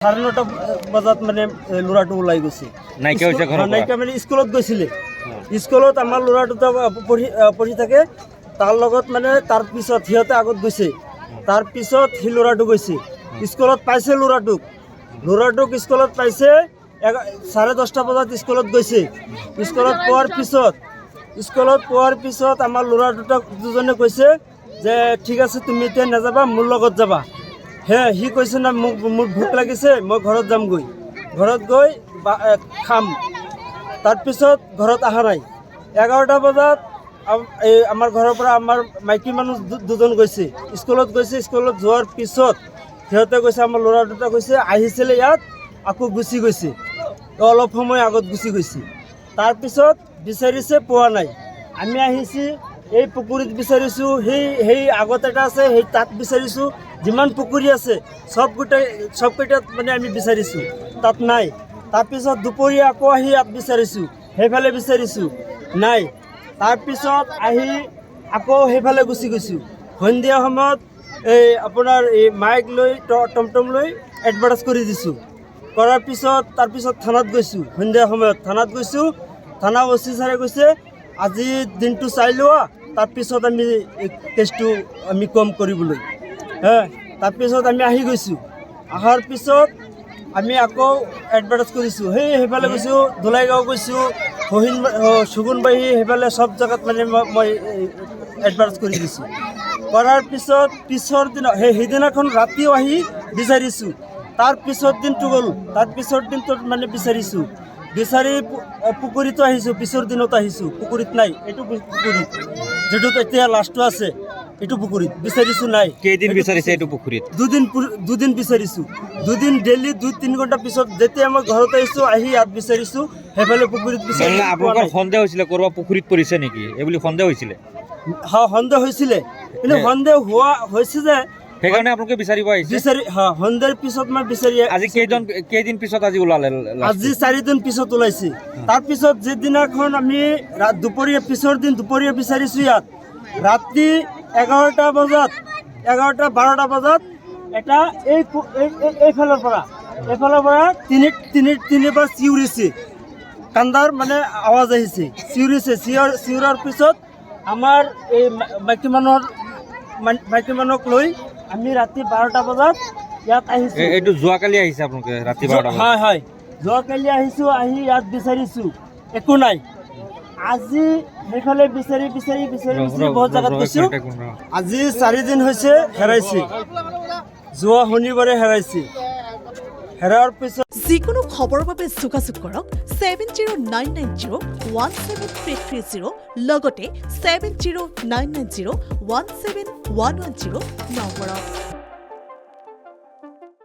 9:30 বজাত মানে ল'ৰাটো ওলাই গৈছে। নাইকিয়া মানে স্কুলত গৈছিলে। স্কুলত আমাৰ ল'ৰা দুটা পঢ়ি থাকে। তাৰ লগত মানে তাৰ পিছত সিহঁতে আগত গৈছে। তাৰ পিছত সি ল'ৰাটো গৈছে। স্কুলত পাইছে ল'ৰাটোক স্কুলত পাইছে 10:30 বজাত স্কুলত গৈছে। স্কুলত পোৱাৰ পিছত আমাৰ ল'ৰা দুজনে কৈছে যে ঠিক আছে তুমি এতিয়া নাযাবা, মোৰ লগত যাবা। সি কৈছে না মোৰ ভোক লাগিছে, মই ঘৰত যামগৈ, ঘৰত গৈ খাম। তাৰপিছত ঘৰত অহা নাই। 11টা বজাত আমাৰ ঘৰৰ পৰা আমাৰ মাইকী মানুহ দুজন গৈছে, স্কুলত গৈছে। স্কুলত যোৱাৰ পিছত সিহঁতে কৈছে, আমাৰ ল'ৰা দুটা কৈছে আহিছিলে ইয়াত, আকৌ গুচি গৈছে, অলপ সময় আগত গুচি গৈছে। তাৰপিছত বিচাৰিছে, পোৱা নাই। আমি আহিছে এই পুখুৰীত বিচাৰিছোঁ, সেই আগত এটা আছে, সেই তাত বিচাৰিছোঁ। যিমান পুখুৰী আছে চবকেইটাত মানে আমি বিচাৰিছোঁ, তাত নাই। তাৰপিছত দুপৰীয়া আকৌ আহি ইয়াত বিচাৰিছোঁ, সেইফালে বিচাৰিছোঁ, নাই। তাৰপিছত আহি আকৌ সেইফালে গুচি গৈছোঁ। সন্ধিয়া সময়ত আপোনাৰ মাইক লৈ টমটম লৈ এডভাৰ্টাইজ কৰি দিছোঁ। কৰাৰ পিছত তাৰপিছত থানাত গৈছোঁ। সন্ধিয়া সময়ত থানাত গৈছোঁ। থানা অচি ছাৰে কৈছে আজি দিনটো চাই লোৱা, তাৰপিছত আমি কেছটো আমি কম কৰিবলৈ। তাৰপিছত আমি আহি গৈছোঁ। অহাৰ পিছত আমি আকৌ এডভাৰ্টাইজ কৰিছোঁ। সেইফালে গৈছোঁ, দোলাইগাঁও গৈছোঁ, সুগুনবাহী, সেইফালে চব জেগাত মানে মই এডভাৰ্টাইজ কৰি দিছোঁ। কৰাৰ পিছত পিছৰ দিনা সেইদিনাখন ৰাতিও আহি বিচাৰিছোঁ। তাৰ পিছৰ দিনটো গ'ল, তাৰ পিছৰ দিনটোত মানে বিচাৰিছোঁ। বিচাৰি পুখুৰীতো আহিছোঁ, পিছৰ দিনত আহিছোঁ, পুখুৰীত নাই। এইটো পুখুৰীত যিটোত এতিয়া লাষ্টটো আছে, এইটো পুখুৰীত বিচাৰিছোঁ, নাই। কেইদিন বিচাৰিছে এইটো পুখুৰীত? দুদিন বিচাৰিছোঁ। দুদিন ডেইলি 2-3 ঘণ্টা পিছত যেতিয়া মই ঘৰত আহিছোঁ, আহি ইয়াত বিচাৰিছোঁ, সেইফালে পুখুৰীত বিচাৰিছোঁ। আপোনালোকৰ সন্দেহ হৈছিলে ক'ৰবাত পুখুৰীত পৰিছে নেকি, এইবুলি সন্দেহ হৈছিলে? সন্দেহ হৈছিলে, কিন্তু সন্দেহ হৈছে যে সেইকাৰণে আপোনালোকে বিচাৰিব আহিছে? সন্দেহৰ পিছত মই বিচাৰি আজি কেইদিন পিছত আজি ওলালে? আজি 4 দিন পিছত ওলাইছে। তাৰপিছত যিদিনাখন আমি দুপৰীয়া দুপৰীয়া বিচাৰিছোঁ ইয়াত, ৰাতি 11-12টা বজাত এটা এইফালৰ পৰা তিনিবাৰ চিঞৰিছে, কান্দাৰ মানে আৱাজ আহিছে, চিঞৰাৰ পিছত আমাৰ এই মাইকী মানুহক লৈ আমি ৰাতি 12টা বজাত ইয়াত আহিছোঁ। এইটো যোৱাকালি আহিছে আপোনালোকে ৰাতি 12টা বজাত? হয়, যোৱাকালি আহিছোঁ। আহি ইয়াত বিচাৰিছোঁ, একো নাই। আজি সেইফালে বিচাৰি বহুত জেগাত গৈছোঁ। আজি 4 দিন হৈছে হেৰাইছে। যোৱা শনিবাৰে হেৰাইছে। হেৰাৰ পিছত যিকোনো খবৰৰ বাবে যোগাযোগ কৰক 7099017330 লগতে 7099017110 নম্বৰত।